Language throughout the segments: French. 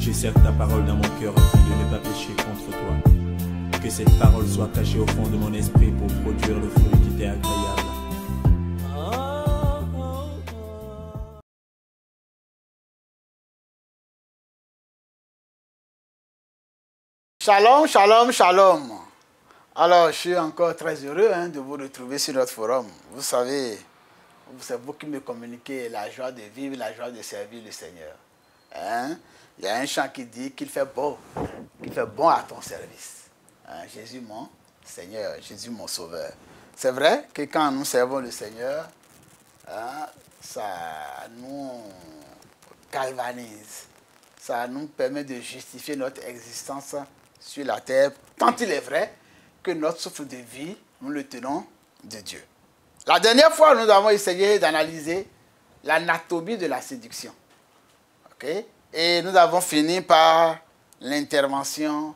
J'ai certes ta parole dans mon cœur afin de ne pas pécher contre toi. Que cette parole soit cachée au fond de mon esprit pour produire le fruit qui t'est agréable. Shalom, shalom, shalom. Alors, je suis encore très heureux de vous retrouver sur notre forum. Vous savez, c'est vous qui me communiquez la joie de vivre, la joie de servir le Seigneur. Il y a un chant qui dit qu'il fait bon à ton service. Jésus mon Seigneur, Jésus mon Sauveur. C'est vrai que quand nous servons le Seigneur, ça nous galvanise. Ça nous permet de justifier notre existence sur la terre, tant il est vrai que notre souffle de vie, nous le tenons de Dieu. La dernière fois, nous avons essayé d'analyser l'anatomie de la séduction. Okay? Et nous avons fini par l'intervention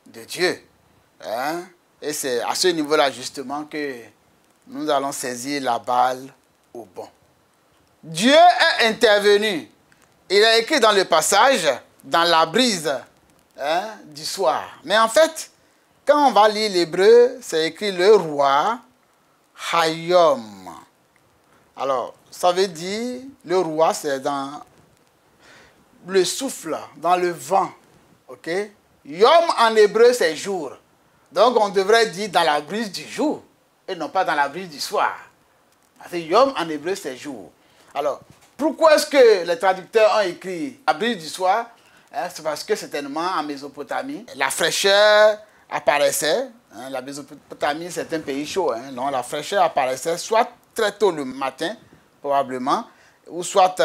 de Dieu. Et c'est à ce niveau-là, justement, que nous allons saisir la balle au bon. Dieu est intervenu. Il a écrit dans le passage, dans la brise du soir. Mais en fait, quand on va lire l'hébreu, c'est écrit le roi Hayom. Alors, ça veut dire, le roi, c'est dans le souffle, dans le vent. Ok? Yom en hébreu, c'est jour. Donc, on devrait dire dans la brise du jour, et non pas dans la brise du soir. Parce que Yom en hébreu, c'est jour. Alors, pourquoi est-ce que les traducteurs ont écrit la brise du soir? C'est parce que certainement en Mésopotamie, la fraîcheur apparaissait. La Mésopotamie, c'est un pays chaud. Donc la fraîcheur apparaissait soit très tôt le matin, probablement, ou soit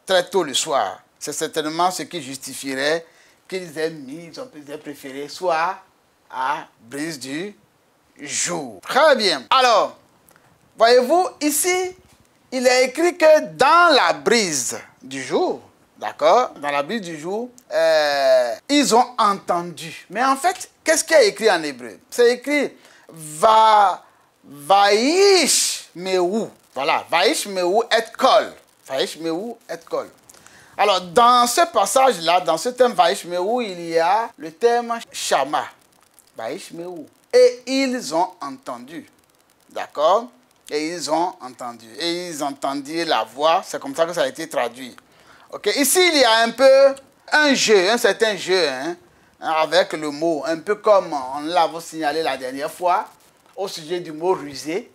très tôt le soir. C'est certainement ce qui justifierait qu'ils aient préféré soit à brise du jour. Très bien. Alors, voyez-vous, ici, il est écrit que dans la brise du jour, d'accord, dans la brise du jour, ils ont entendu. Mais en fait, qu'est-ce qui est écrit en hébreu? C'est écrit Vaish Mehu. Voilà, Vaish Mehu et Kol. Vaish Mehu et Kol. Alors, dans ce passage-là, dans ce terme Vaish Mehu, il y a le terme Shama. Vaish Mehu. Et ils ont entendu. D'accord? Et ils ont entendu. Et ils entendirent la voix. C'est comme ça que ça a été traduit. Okay. Ici, il y a un peu un jeu, un certain jeu avec le mot. Un peu comme on l'avait signalé la dernière fois au sujet du mot rusé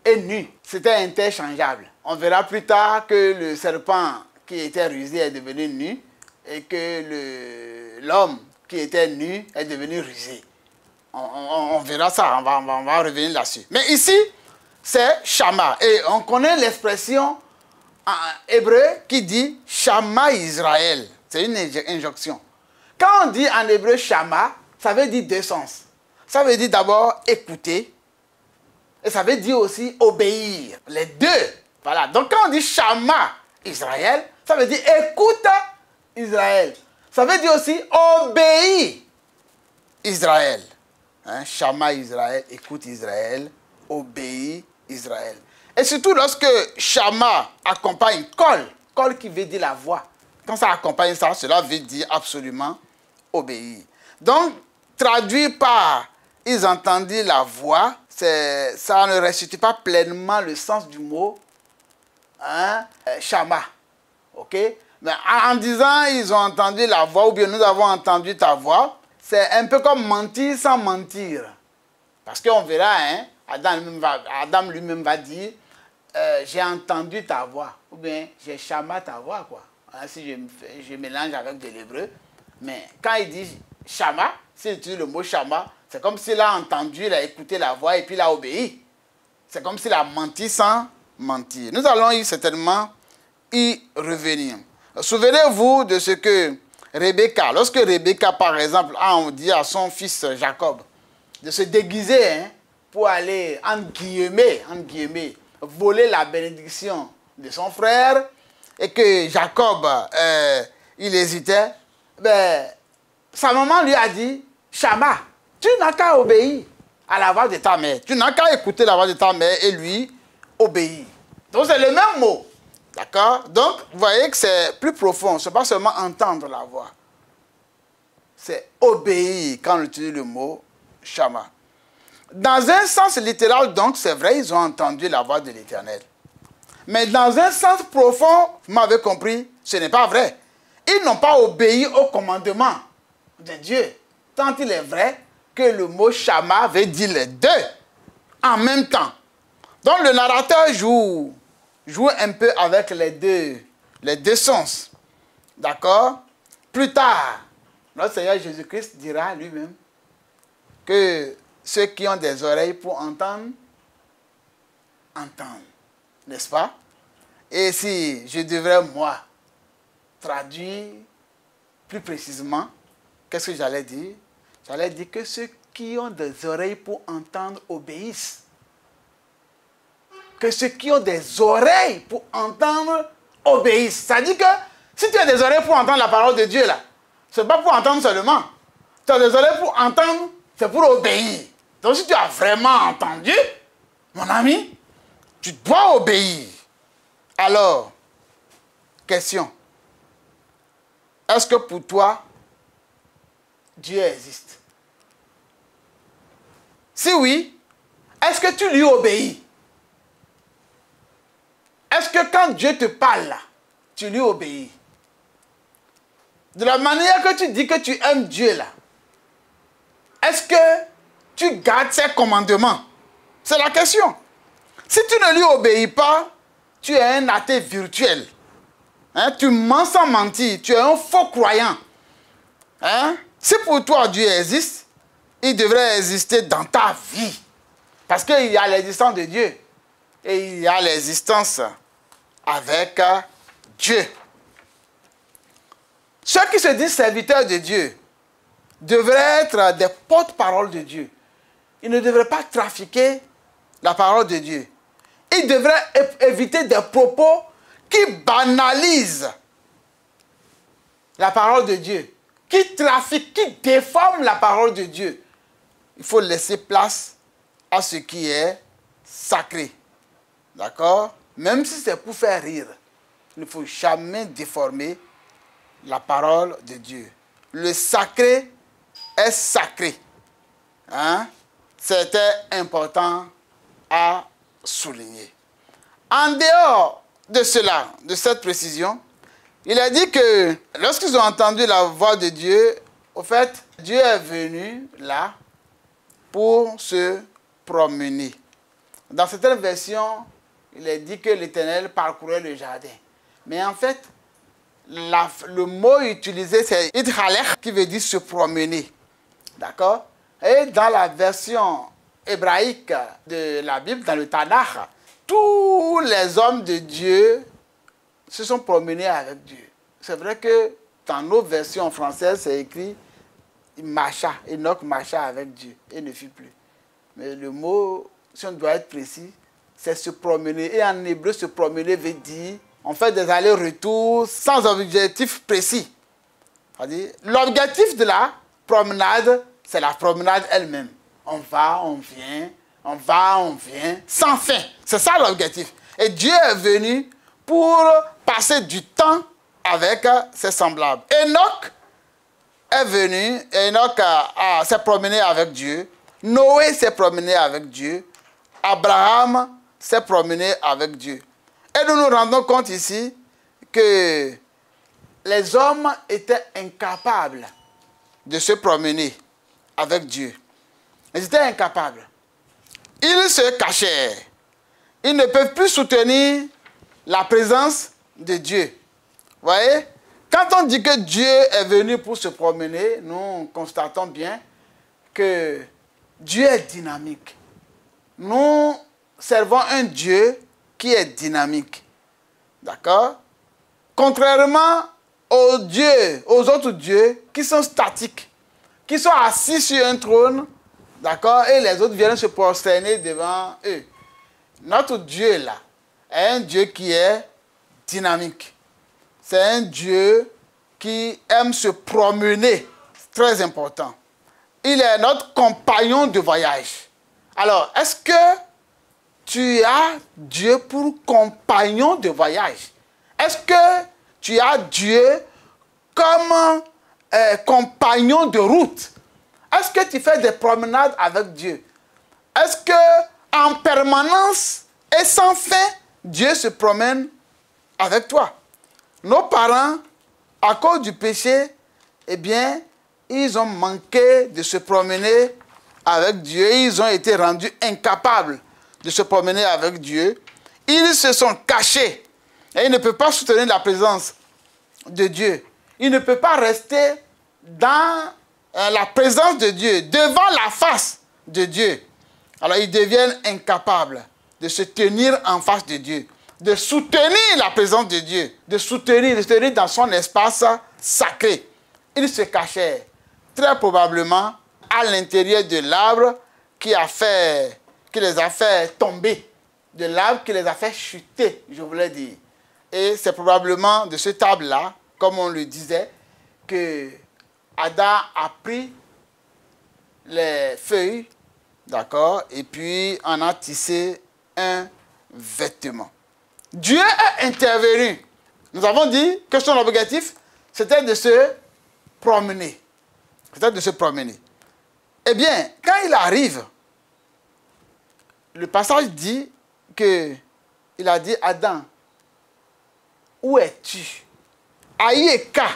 et nu. C'était interchangeable. On verra plus tard que le serpent qui était rusé est devenu nu et que l'homme qui était nu est devenu rusé. On verra ça, on va revenir là-dessus. Mais ici, c'est Shama. Et on connaît l'expression en hébreu qui dit Shama Israël. C'est une injonction. Quand on dit en hébreu Shama, ça veut dire deux sens. Ça veut dire d'abord écouter. Et ça veut dire aussi obéir. Les deux. Voilà. Donc quand on dit Shama Israël, ça veut dire écoute Israël. Ça veut dire aussi obéir Israël. Shama Israël, écoute Israël, obéis Israël. Et surtout lorsque Shama accompagne Kol, Kol qui veut dire la voix. Quand ça accompagne ça, cela veut dire absolument obéir. Donc, traduit par ils entendirent la voix, ça ne restitue pas pleinement le sens du mot Shama. Ok? Mais en disant ils ont entendu la voix, ou bien nous avons entendu ta voix, c'est un peu comme mentir sans mentir. Parce qu'on verra, Adam lui-même va dire j'ai entendu ta voix, ou bien j'ai Shama ta voix, quoi. Si je mélange avec de l'hébreu. Mais quand il dit Shama, s'il utilise le mot Shama, c'est comme s'il a entendu, il a écouté la voix et puis il a obéi. C'est comme s'il a menti sans mentir. Nous allons certainement y revenir. Souvenez-vous de ce que Rebecca, lorsque Rebecca, par exemple, a dit à son fils Jacob de se déguiser pour aller, en guillemets, voler la bénédiction de son frère, et que Jacob, il hésitait, sa maman lui a dit, Shama, tu n'as qu'à obéir à la voix de ta mère. Tu n'as qu'à écouter la voix de ta mère et lui obéir. Donc c'est le même mot. D'accord? Donc, vous voyez que c'est plus profond. Ce n'est pas seulement entendre la voix. C'est obéir quand on utilise le mot Shama. Dans un sens littéral, donc, c'est vrai, ils ont entendu la voix de l'Éternel. Mais dans un sens profond, vous m'avez compris, ce n'est pas vrai. Ils n'ont pas obéi au commandement de Dieu. Tant il est vrai que le mot Shama veut dire les deux en même temps. Donc le narrateur joue un peu avec les deux sens. D'accord? Plus tard, notre Seigneur Jésus-Christ dira lui-même que ceux qui ont des oreilles pour entendre, entendent. N'est-ce pas? Et si je devrais, moi, traduire plus précisément, qu'est-ce que j'allais dire? J'allais dire que ceux qui ont des oreilles pour entendre obéissent. Que ceux qui ont des oreilles pour entendre obéissent. Ça dit que si tu as des oreilles pour entendre la parole de Dieu, là, ce n'est pas pour entendre seulement. Tu as des oreilles pour entendre, c'est pour obéir. Donc si tu as vraiment entendu, mon ami, tu dois obéir. Alors, question. Est-ce que pour toi, Dieu existe? Si oui, est-ce que tu lui obéis? Est-ce que quand Dieu te parle, là, tu lui obéis? De la manière que tu dis que tu aimes Dieu, là, est-ce que tu gardes ses commandements? C'est la question. Si tu ne lui obéis pas, tu es un athée virtuel. Hein? Tu mens sans mentir. Tu es un faux croyant. Hein? Si pour toi Dieu existe, il devrait exister dans ta vie. Parce qu'il y a l'existence de Dieu. Et il y a l'existence avec Dieu. Ceux qui se disent serviteurs de Dieu devraient être des porte-paroles de Dieu. Ils ne devraient pas trafiquer la parole de Dieu. Ils devraient éviter des propos qui banalisent la parole de Dieu, qui trafiquent, qui déforment la parole de Dieu. Il faut laisser place à ce qui est sacré. D'accord? Même si c'est pour faire rire, il ne faut jamais déformer la parole de Dieu. Le sacré est sacré. Hein? C'était important à souligner. En dehors de cela, de cette précision, il a dit que lorsqu'ils ont entendu la voix de Dieu, au fait, Dieu est venu là pour se promener. Dans certaines versions, il est dit que l'Éternel parcourait le jardin. Mais en fait, le mot utilisé, c'est idhalech, qui veut dire se promener. D'accord? Et dans la version hébraïque de la Bible, dans le Tanakh, tous les hommes de Dieu se sont promenés avec Dieu. C'est vrai que dans nos versions françaises, c'est écrit « il marcha », Enoch marcha avec Dieu et ne fut plus. Mais le mot, si on doit être précis, c'est se promener. Et en hébreu, se promener veut dire on fait des allers-retours sans objectif précis. C'est-à-dire, l'objectif de la promenade, c'est la promenade elle-même. On va, on vient, on va, on vient, sans fin. C'est ça l'objectif. Et Dieu est venu pour passer du temps avec ses semblables. Enoch est venu, Enoch s'est promené avec Dieu. Noé s'est promené avec Dieu. Abraham s'est promené avec Dieu. Et nous nous rendons compte ici que les hommes étaient incapables de se promener avec Dieu. Ils étaient incapables. Ils se cachaient. Ils ne peuvent plus soutenir la présence de Dieu. Vous voyez? Quand on dit que Dieu est venu pour se promener, nous constatons bien que Dieu est dynamique. Nous servons un Dieu qui est dynamique. D'accord? Contrairement aux dieux, aux autres dieux qui sont statiques, qui sont assis sur un trône, d'accord, et les autres viennent se prosterner devant eux. Notre Dieu là est un Dieu qui est dynamique. C'est un Dieu qui aime se promener. C'est très important. Il est notre compagnon de voyage. Alors, est-ce que tu as Dieu pour compagnon de voyage? Est-ce que tu as Dieu comme compagnon de route? Est-ce que tu fais des promenades avec Dieu? Est-ce que en permanence et sans fin, Dieu se promène avec toi? Nos parents, à cause du péché, eh bien, ils ont manqué de se promener avec Dieu. Ils ont été rendus incapables de se promener avec Dieu. Ils se sont cachés. Et ils ne peuvent pas soutenir la présence de Dieu. Ils ne peuvent pas rester dans la présence de Dieu, devant la face de Dieu. Alors ils deviennent incapables de se tenir en face de Dieu, de soutenir la présence de Dieu, de soutenir dans son espace sacré. Ils se cachaient très probablement à l'intérieur de l'arbre qui les a fait tomber, de l'arbre qui les a fait chuter, je voulais dire. Et c'est probablement de cet arbre-là, comme on le disait, que Adam a pris les feuilles, d'accord, et puis en a tissé un vêtement. Dieu est intervenu. Nous avons dit que son objectif, c'était de se promener. C'était de se promener. Eh bien, quand il arrive, le passage dit qu'il a dit, Adam, où es-tu? Aïeka,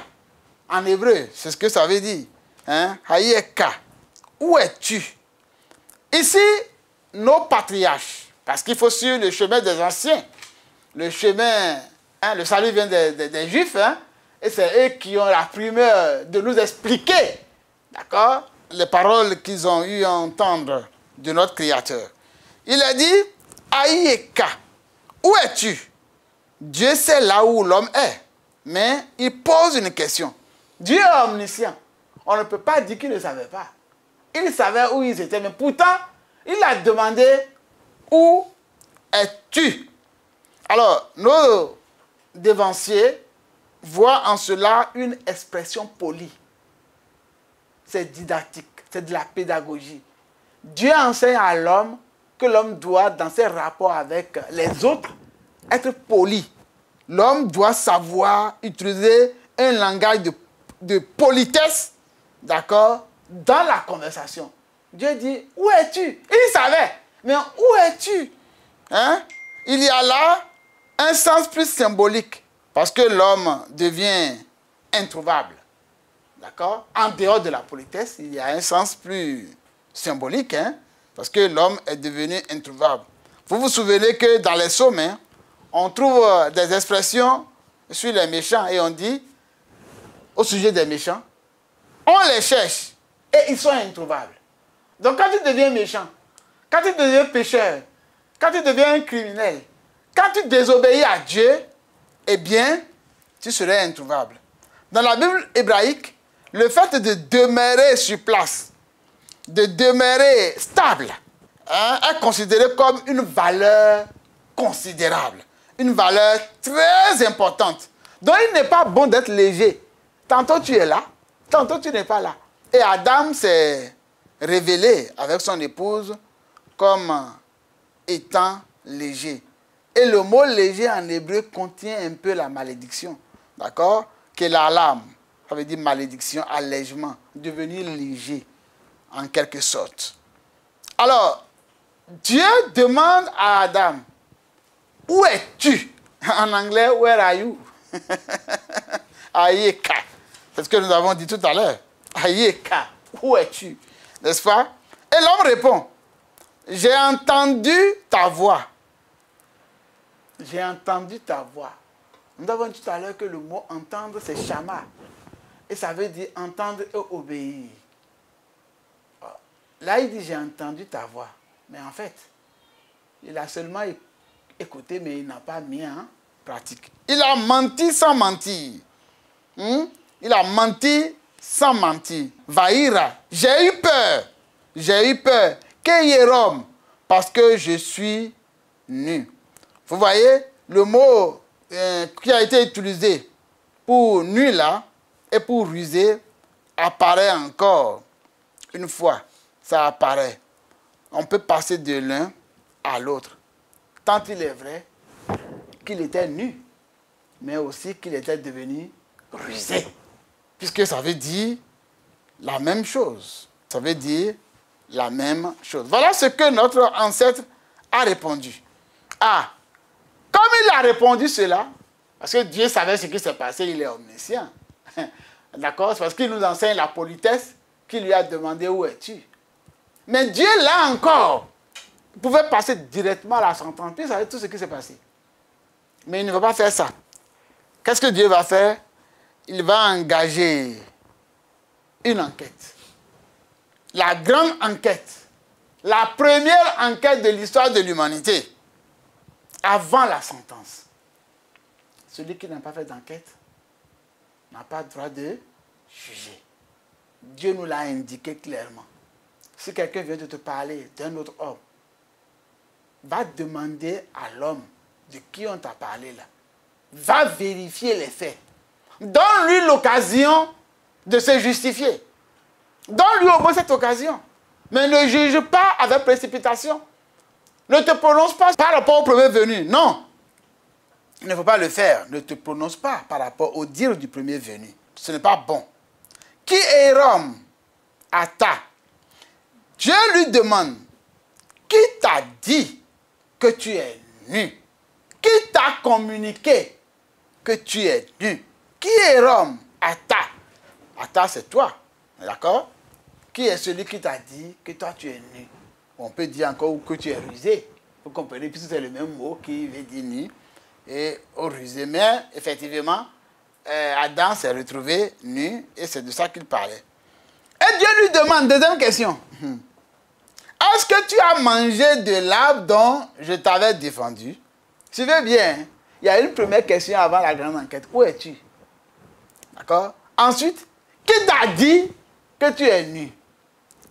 en hébreu, c'est ce que ça veut dire. Hein? Aïeka, où es-tu? Ici, nos patriarches, parce qu'il faut suivre le chemin des anciens, le chemin, hein, le salut vient des Juifs, hein, et c'est eux qui ont la primeur de nous expliquer, d'accord, les paroles qu'ils ont eu à entendre de notre Créateur. Il a dit, Aïeka, où es-tu? Dieu sait là où l'homme est, mais il pose une question. Dieu est omniscient. On ne peut pas dire qu'il ne savait pas. Il savait où ils étaient, mais pourtant, il a demandé, où es-tu? Alors, nos dévanciers voient en cela une expression polie. C'est didactique, c'est de la pédagogie. Dieu enseigne à l'homme que l'homme doit, dans ses rapports avec les autres, être poli. L'homme doit savoir utiliser un langage de politesse, d'accord, dans la conversation. Dieu dit, où es-tu? Il savait, mais où es-tu? Hein? Il y a là un sens plus symbolique, parce que l'homme devient introuvable. D'accord? En dehors de la politesse, il y a un sens plus symbolique, hein? Parce que l'homme est devenu introuvable. Vous vous souvenez que dans les psaumes, hein, on trouve des expressions sur les méchants et on dit, au sujet des méchants, on les cherche et ils sont introuvables. Donc quand tu deviens méchant, quand tu deviens pécheur, quand tu deviens un criminel, quand tu désobéis à Dieu, eh bien, tu serais introuvable. Dans la Bible hébraïque, le fait de demeurer sur place, de demeurer stable, hein, est considéré comme une valeur considérable, une valeur très importante. Donc il n'est pas bon d'être léger. Tantôt tu es là, tantôt tu n'es pas là. Et Adam s'est révélé avec son épouse comme étant léger. Et le mot léger en hébreu contient un peu la malédiction. D'accord? Que la lame, ça veut dire malédiction, allègement, devenir léger, en quelque sorte. Alors, Dieu demande à Adam, où es-tu? En anglais, where are you? Aïeka. C'est ce que nous avons dit tout à l'heure. Aïeka, où es-tu? N'est-ce pas? Et l'homme répond, j'ai entendu ta voix. J'ai entendu ta voix. Nous avons dit tout à l'heure que le mot entendre, c'est shama. Et ça veut dire entendre et obéir. Là, il dit, j'ai entendu ta voix. Mais en fait, il a seulement écouté, mais il n'a pas mis en pratique. Il a menti sans mentir. Il a menti sans mentir. Vaïra, j'ai eu peur. J'ai eu peur. Kéyérom, parce que je suis nu. Vous voyez, le mot qui a été utilisé pour nu là et pour ruser apparaît encore une fois. Ça apparaît. On peut passer de l'un à l'autre. Tant il est vrai qu'il était nu. mais aussi qu'il était devenu rusé. Puisque ça veut dire la même chose. Ça veut dire la même chose. Voilà ce que notre ancêtre a répondu. Ah, comme il a répondu cela, parce que Dieu savait ce qui s'est passé, il est omniscient. D'accord? C'est parce qu'il nous enseigne la politesse qu'il lui a demandé où es-tu. Mais Dieu, là encore, pouvait passer directement à la sentence. Puis il savait tout ce qui s'est passé. Mais il ne va pas faire ça. Qu'est-ce que Dieu va faire? Il va engager une enquête. La grande enquête. La première enquête de l'histoire de l'humanité. Avant la sentence. Celui qui n'a pas fait d'enquête n'a pas le droit de juger. Dieu nous l'a indiqué clairement. Si quelqu'un vient de te parler d'un autre homme, va demander à l'homme de qui on t'a parlé là. Va vérifier les faits. Donne-lui l'occasion de se justifier. Donne-lui au moins cette occasion. Mais ne juge pas avec précipitation. Ne te prononce pas par rapport au premier venu. Non. Il ne faut pas le faire. Ne te prononce pas par rapport au dire du premier venu. Ce n'est pas bon. Qui est Rome? Ata. Dieu lui demande, qui t'a dit que tu es nu? Qui t'a communiqué que tu es nu? Qui est Rome? Ata. Ata, c'est toi. D'accord? Qui est celui qui t'a dit que toi tu es nu? On peut dire encore que tu es rusé. Vous comprenez, puisque c'est le même mot qui veut dire nu et rusé. Mais effectivement, Adam s'est retrouvé nu et c'est de ça qu'il parlait. Et Dieu lui demande, deuxième question. Est-ce que tu as mangé de l'arbre dont je t'avais défendu? Suivez bien, il y a une première question avant la grande enquête. Où es-tu? D'accord? Ensuite, qui t'a dit que tu es nu?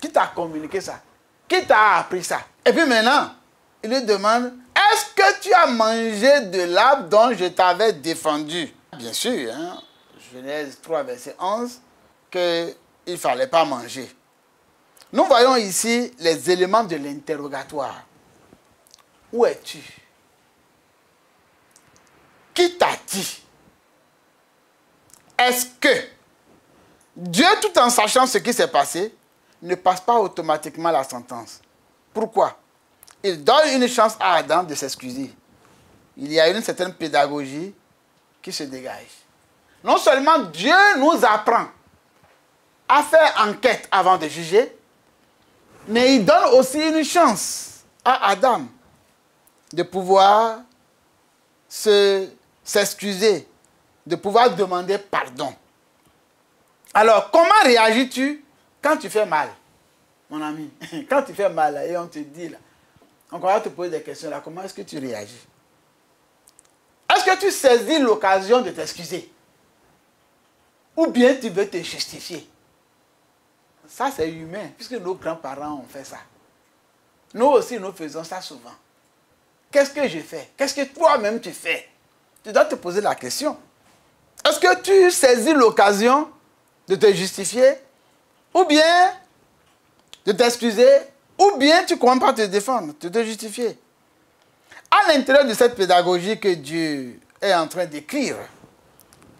Qui t'a communiqué ça? Qui t'a appris ça? Et puis maintenant, il lui demande, est-ce que tu as mangé de l'arbre dont je t'avais défendu? Bien sûr, hein, Genèse 3, verset 11, qu'il ne fallait pas manger. Nous voyons ici les éléments de l'interrogatoire. Où es-tu? Qui t'a dit? Est-ce que Dieu, tout en sachant ce qui s'est passé, ne passe pas automatiquement la sentence? Pourquoi? Il donne une chance à Adam de s'excuser. Il y a une certaine pédagogie qui se dégage. Non seulement Dieu nous apprend à faire enquête avant de juger, mais il donne aussi une chance à Adam de pouvoir s'excuser, de pouvoir demander pardon. Alors, comment réagis-tu quand tu fais mal, mon ami? Quand tu fais mal et on te dit, là, on va te poser des questions, là, comment est-ce que tu réagis? Est-ce que tu saisis l'occasion de t'excuser? Ou bien tu veux te justifier? Ça, c'est humain, puisque nos grands-parents ont fait ça. Nous aussi, nous faisons ça souvent. Qu'est-ce que je fais? Qu'est-ce que toi-même tu fais? Tu dois te poser la question. Est-ce que tu saisis l'occasion de te justifier? Ou bien de t'excuser? Ou bien tu commences par te défendre, de te justifier? À l'intérieur de cette pédagogie que Dieu est en train d'écrire,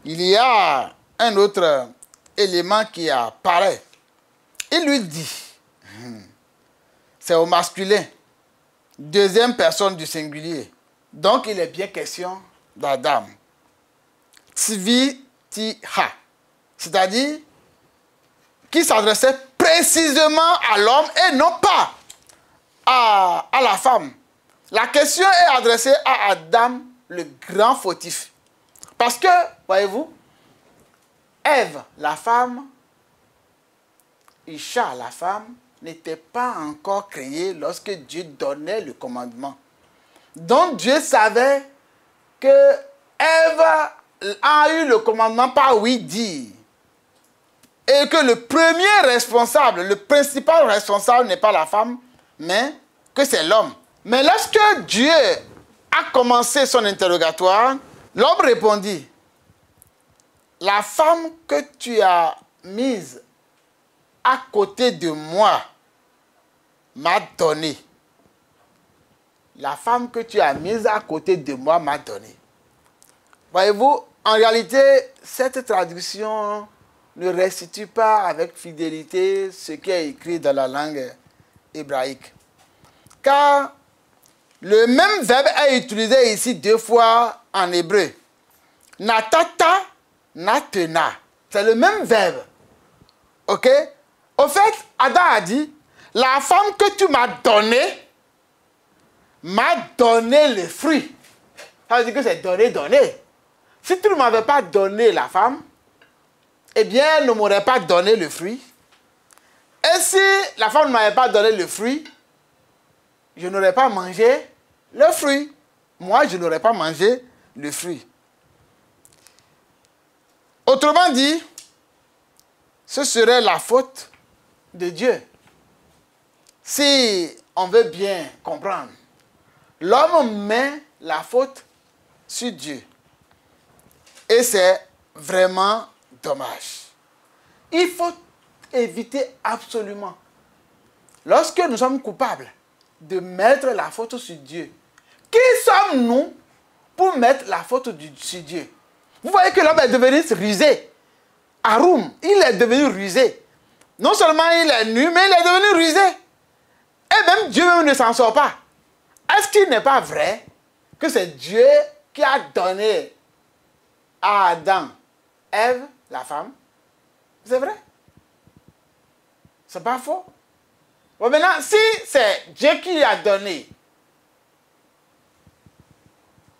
il y a un autre élément qui apparaît. Il lui dit, c'est au masculin, deuxième personne du singulier. Donc il est bien question d'Adam. Tzvi-ti-ha. C'est-à-dire qui s'adressait précisément à l'homme et non pas à la femme. La question est adressée à Adam, le grand fautif. Parce que, voyez-vous, Ève, la femme, Isha, la femme, n'était pas encore créée lorsque Dieu donnait le commandement. Donc Dieu savait que Ève a eu le commandement par oui dire. Et que le premier responsable, le principal responsable n'est pas la femme, mais que c'est l'homme. Mais lorsque Dieu a commencé son interrogatoire, l'homme répondit, la femme que tu as mise à côté de moi m'a donné. La femme que tu as mise à côté de moi m'a donné. Voyez-vous, en réalité, cette traduction ne restitue pas avec fidélité ce qui est écrit dans la langue hébraïque. Car le même verbe est utilisé ici 2 fois en hébreu. Natata, natena. C'est le même verbe. Ok? Au fait, Adam a dit, la femme que tu m'as donnée m'a donné le fruit. Ça veut dire que c'est donné, donné. Si tu ne m'avais pas donné la femme, eh bien, elle ne m'aurait pas donné le fruit. Et si la femme ne m'avait pas donné le fruit, je n'aurais pas mangé le fruit. Moi, je n'aurais pas mangé le fruit. Autrement dit, ce serait la faute de Dieu. Si on veut bien comprendre, l'homme met la faute sur Dieu. Et c'est vraiment dommage. Il faut éviter absolument, lorsque nous sommes coupables, de mettre la faute sur Dieu. Qui sommes-nous pour mettre la faute sur Dieu? Vous voyez que l'homme est devenu rusé. Arum, il est devenu rusé. Non seulement il est nu, mais il est devenu rusé. Et même Dieu même ne s'en sort pas. Est-ce qu'il n'est pas vrai que c'est Dieu qui a donné à Adam, Ève, la femme? C'est vrai. C'est pas faux. Bon, maintenant, si c'est Dieu qui lui a donné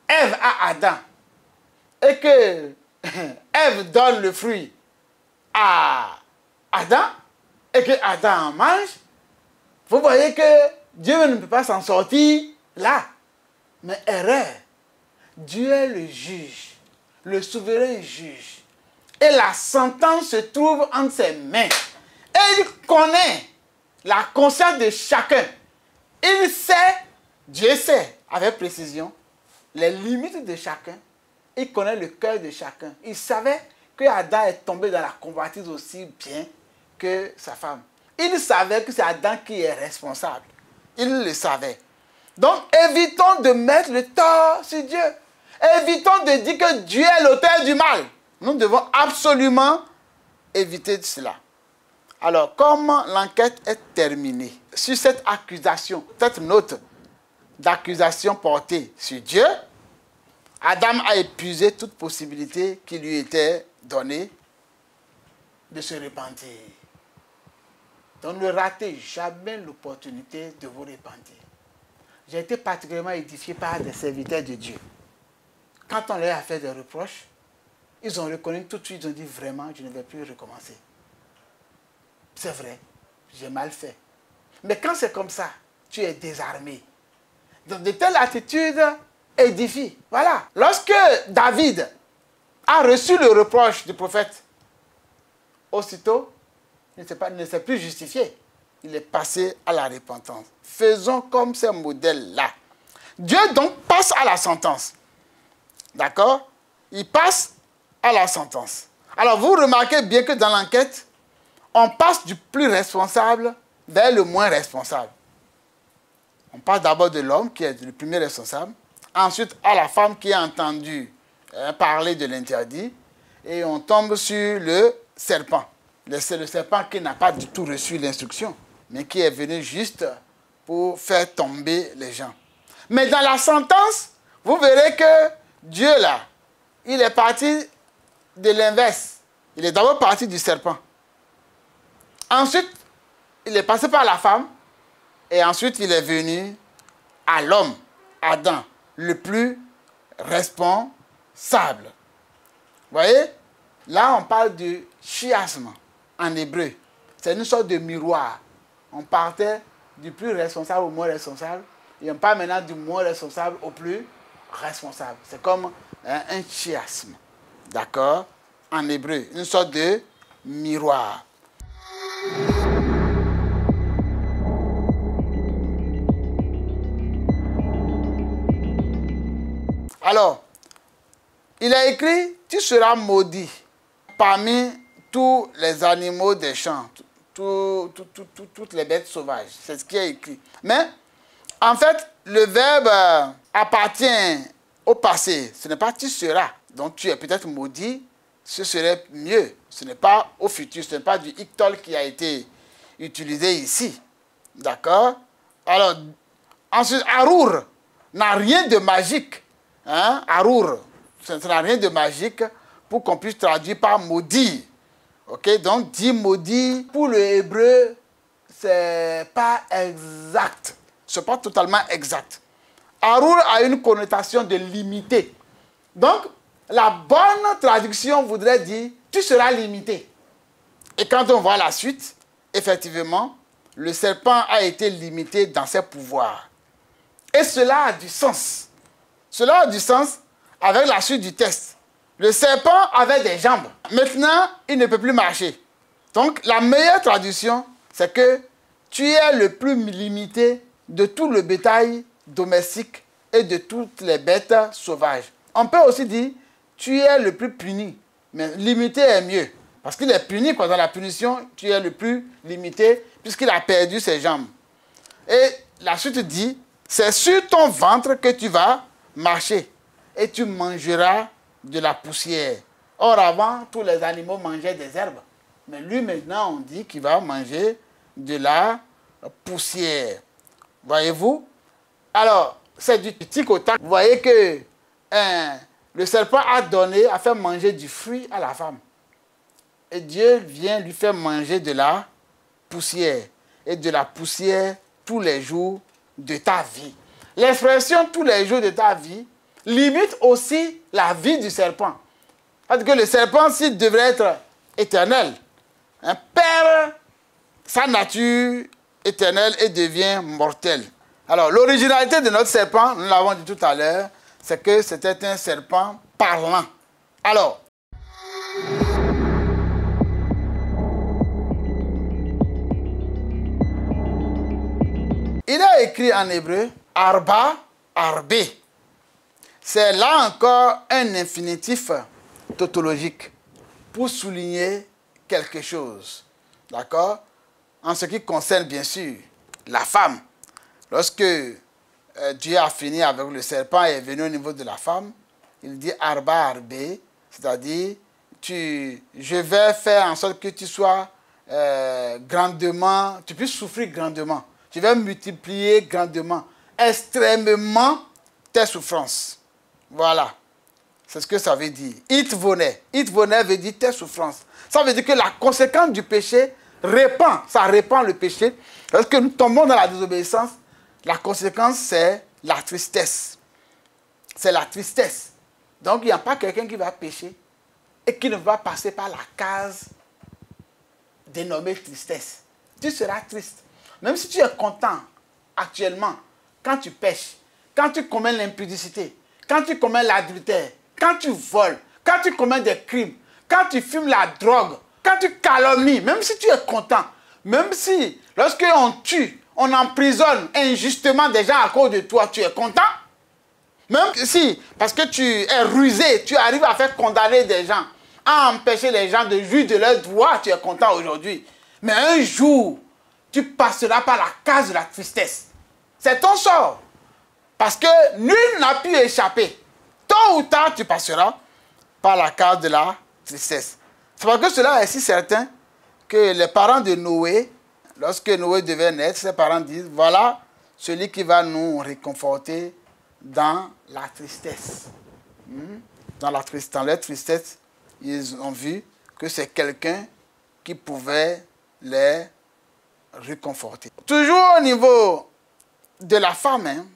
Ève à Adam et que Ève donne le fruit à Adam et que Adam en mange, vous voyez que Dieu ne peut pas s'en sortir là. Mais erreur. Dieu est le juge, le souverain juge. Et la sentence se trouve entre ses mains. Et il connaît la conscience de chacun. Il sait, Dieu sait avec précision, les limites de chacun. Il connaît le cœur de chacun. Il savait que Adam est tombé dans la convoitise aussi bien que sa femme. Il savait que c'est Adam qui est responsable. Il le savait. Donc, évitons de mettre le tort sur Dieu. Évitons de dire que Dieu est l'auteur du mal. Nous devons absolument éviter cela. Alors, comme l'enquête est terminée sur cette accusation, cette note d'accusation portée sur Dieu, Adam a épuisé toute possibilité qui lui était donnée de se repentir. Donc ne ratez jamais l'opportunité de vous repentir. J'ai été particulièrement édifié par des serviteurs de Dieu. Quand on leur a fait des reproches, ils ont reconnu tout de suite, ils ont dit vraiment, je ne vais plus recommencer. C'est vrai, j'ai mal fait. Mais quand c'est comme ça, tu es désarmé. Donc de telles attitudes édifient. Voilà. Lorsque David a reçu le reproche du prophète, aussitôt, il ne s'est plus justifié. Il est passé à la repentance. Faisons comme ces modèles-là. Dieu donc passe à la sentence. D'accord? Il passe à la sentence. Alors vous remarquez bien que dans l'enquête, on passe du plus responsable vers le moins responsable. On passe d'abord de l'homme qui est le premier responsable, ensuite à la femme qui a entendu parler de l'interdit, et on tombe sur le serpent. C'est le serpent qui n'a pas du tout reçu l'instruction, mais qui est venu juste pour faire tomber les gens. Mais dans la sentence, vous verrez que Dieu là, il est parti de l'inverse. Il est d'abord parti du serpent. Ensuite, il est passé par la femme. Et ensuite, il est venu à l'homme, Adam, le plus responsable. Vous voyez? Là, on parle du chiasme en hébreu. C'est une sorte de miroir. On partait du plus responsable au moins responsable. Et on parle maintenant du moins responsable au plus responsable. C'est comme un chiasme. D'accord? En hébreu. Une sorte de miroir. Alors, il a écrit, tu seras maudit parmi tous les animaux des champs, toutes les bêtes sauvages. C'est ce qui est écrit. Mais, en fait, le verbe appartient au passé. Ce n'est pas tu seras. donc tu es peut-être maudit, ce serait mieux. Ce n'est pas au futur, ce n'est pas du Ictol qui a été utilisé ici. D'accord? Alors, ensuite, Arour n'a rien de magique. Hein? Arour, ça n'a rien de magique pour qu'on puisse traduire par maudit. Ok? Donc, dit maudit, pour le hébreu, c'est pas exact. C'est pas totalement exact. Arour a une connotation de limité. Donc, la bonne traduction voudrait dire « tu seras limité ». Et quand on voit la suite, effectivement, le serpent a été limité dans ses pouvoirs. Et cela a du sens. Cela a du sens avec la suite du texte. Le serpent avait des jambes. Maintenant, il ne peut plus marcher. Donc, la meilleure traduction, c'est que tu es le plus limité de tout le bétail domestique et de toutes les bêtes sauvages. On peut aussi dire, tu es le plus puni. Mais limité est mieux. Parce qu'il est puni, quoi. Dans la punition, tu es le plus limité puisqu'il a perdu ses jambes. Et la suite dit, c'est sur ton ventre que tu vas marcher et tu mangeras de la poussière. Or, avant, tous les animaux mangeaient des herbes. Mais lui, maintenant, on dit qu'il va manger de la poussière. Voyez-vous? Alors, c'est du tic au tac. Vous voyez que le serpent a fait manger du fruit à la femme. Et Dieu vient lui faire manger de la poussière. Et de la poussière tous les jours de ta vie. L'expression tous les jours de ta vie limite aussi la vie du serpent. Parce que le serpent, s'il devrait être éternel, perd sa nature éternelle et devient mortel. Alors, l'originalité de notre serpent, nous l'avons dit tout à l'heure, c'est que c'était un serpent parlant. Alors, il est écrit en hébreu, arba, arbé. C'est là encore un infinitif tautologique pour souligner quelque chose. D'accord? En ce qui concerne, bien sûr, la femme. Lorsque Dieu a fini avec le serpent et est venu au niveau de la femme, il dit arba, arbé, c'est-à-dire, je vais faire en sorte que tu sois grandement, tu puisses souffrir grandement. Je vais multiplier grandement, extrêmement tes souffrances. Voilà. C'est ce que ça veut dire. Itvoneh. Itvoneh veut dire tes souffrances. Ça veut dire que la conséquence du péché répand. Ça répand le péché. Lorsque nous tombons dans la désobéissance, la conséquence, c'est la tristesse. C'est la tristesse. Donc, il n'y a pas quelqu'un qui va pécher et qui ne va passer par la case dénommée tristesse. Tu seras triste. Même si tu es content actuellement, quand tu pêches, quand tu commets l'impudicité, quand tu commets l'adultère, quand tu voles, quand tu commets des crimes, quand tu fumes la drogue, quand tu calomnies, même si tu es content, même si lorsqu'on tue, on emprisonne injustement des gens à cause de toi, tu es content. Même si, parce que tu es rusé, tu arrives à faire condamner des gens, à empêcher les gens de jouir de leurs droits, tu es content aujourd'hui. Mais un jour, tu passeras par la case de la tristesse. C'est ton sort. Parce que nul n'a pu échapper. Tôt ou tard, tu passeras par la case de la tristesse. C'est parce que cela est si certain que les parents de Noé, lorsque Noé devait naître, ses parents disent, voilà celui qui va nous réconforter dans la tristesse. Dans leur tristesse, ils ont vu que c'est quelqu'un qui pouvait les réconforter. Toujours au niveau de la femme,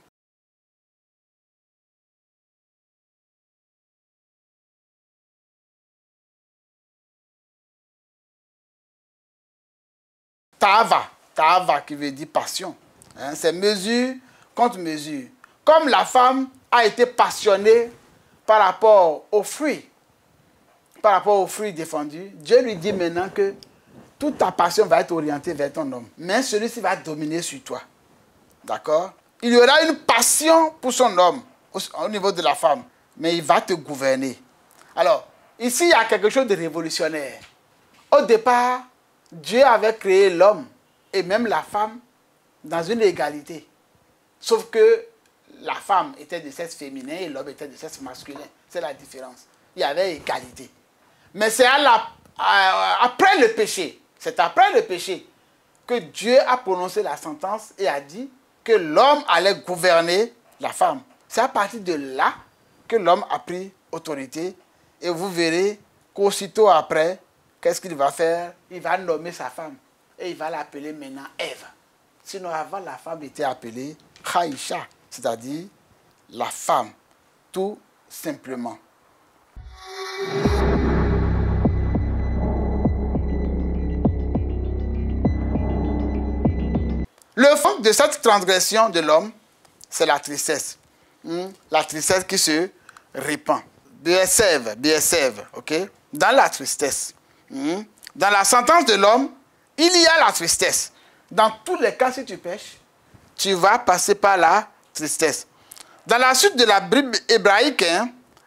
Ta'ava qui veut dire passion. C'est mesure contre mesure. Comme la femme a été passionnée par rapport aux fruits, défendus, Dieu lui dit maintenant que toute ta passion va être orientée vers ton homme. Mais celui-ci va dominer sur toi. D'accord? Il y aura une passion pour son homme au niveau de la femme. Mais il va te gouverner. Alors, ici, il y a quelque chose de révolutionnaire. Au départ, Dieu avait créé l'homme et même la femme dans une égalité. Sauf que la femme était de sexe féminin et l'homme était de sexe masculin. C'est la différence. il y avait égalité. Mais c'est après le péché, c'est après le péché que Dieu a prononcé la sentence et a dit que l'homme allait gouverner la femme. C'est à partir de là que l'homme a pris autorité. Et vous verrez qu'aussitôt après, qu'est-ce qu'il va faire? Il va nommer sa femme. Et il va l'appeler maintenant Ève. Sinon, avant, la femme était appelée Haïcha, c'est-à-dire la femme, tout simplement. Le fond de cette transgression de l'homme, c'est la tristesse. La tristesse qui se répand. BSF, ok? Dans la tristesse. Dans la sentence de l'homme, il y a la tristesse. Dans tous les cas, si tu pêches, tu vas passer par la tristesse. Dans la suite de la Bible hébraïque,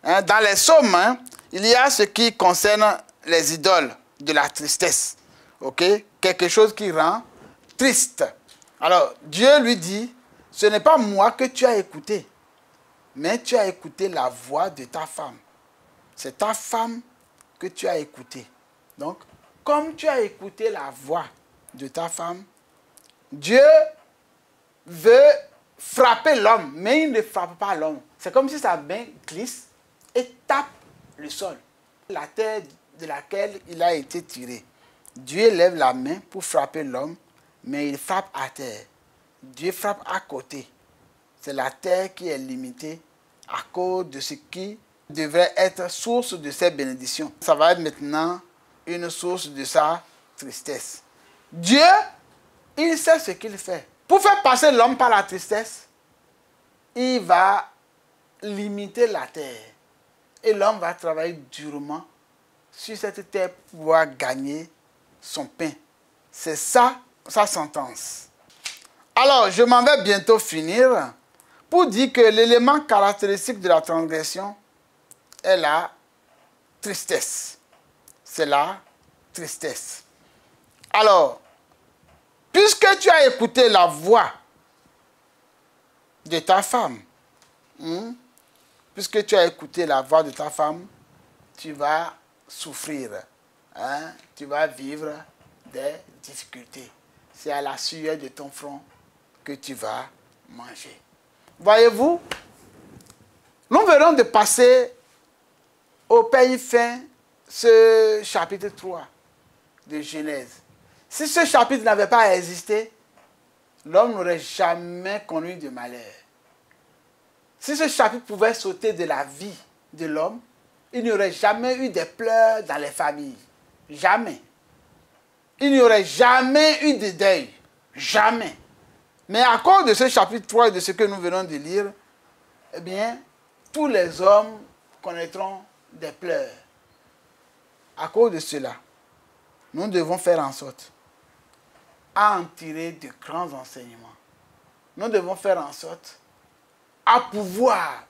dans les psaumes, il y a ce qui concerne les idoles de la tristesse. Ok? Quelque chose qui rend triste. Alors, Dieu lui dit, ce n'est pas moi que tu as écouté, mais tu as écouté la voix de ta femme. C'est ta femme que tu as écoutée. Donc, comme tu as écouté la voix de ta femme, Dieu veut frapper l'homme, mais il ne frappe pas l'homme. C'est comme si sa main glisse et tape le sol. La terre de laquelle il a été tiré. Dieu lève la main pour frapper l'homme, mais il frappe à terre. Dieu frappe à côté. C'est la terre qui est limitée à cause de ce qui devrait être source de ses bénédictions. Ça va être maintenant une source de sa tristesse. Dieu, il sait ce qu'il fait. Pour faire passer l'homme par la tristesse, il va limiter la terre. Et l'homme va travailler durement sur cette terre pour pouvoir gagner son pain. C'est ça, sa sentence. Alors, je m'en vais bientôt finir pour dire que l'élément caractéristique de la transgression est la tristesse. C'est la tristesse. Alors, puisque tu as écouté la voix de ta femme, puisque tu as écouté la voix de ta femme, tu vas souffrir. Tu vas vivre des difficultés. C'est à la sueur de ton front que tu vas manger. Voyez-vous, nous venons de passer au pays fin ce chapitre 3 de Genèse. Si ce chapitre n'avait pas existé, l'homme n'aurait jamais connu de malheur. Si ce chapitre pouvait sauter de la vie de l'homme, il n'y aurait jamais eu de pleurs dans les familles. Jamais. Il n'y aurait jamais eu de deuil. Jamais. Mais à cause de ce chapitre 3 et de ce que nous venons de lire, eh bien, tous les hommes connaîtront des pleurs. À cause de cela, nous devons faire en sorte à en tirer de grands enseignements. Nous devons faire en sorte à pouvoir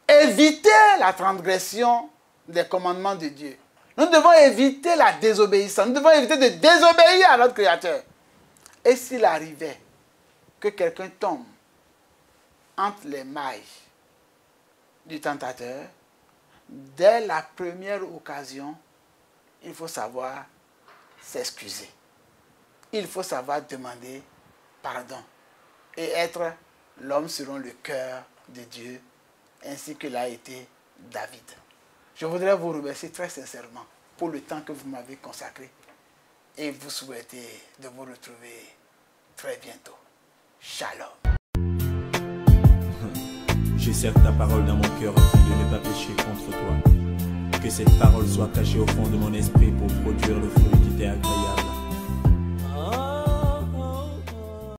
éviter la transgression des commandements de Dieu. Nous devons éviter la désobéissance. Nous devons éviter de désobéir à notre Créateur. Et s'il arrivait que quelqu'un tombe entre les mailles du tentateur, dès la première occasion, il faut savoir s'excuser. Il faut savoir demander pardon et être l'homme selon le cœur de Dieu, ainsi que l'a été David. Je voudrais vous remercier très sincèrement pour le temps que vous m'avez consacré et vous souhaiter de vous retrouver très bientôt. Shalom. Je serre ta parole dans mon cœur afin de ne pas pécher contre toi. Que cette parole soit cachée au fond de mon esprit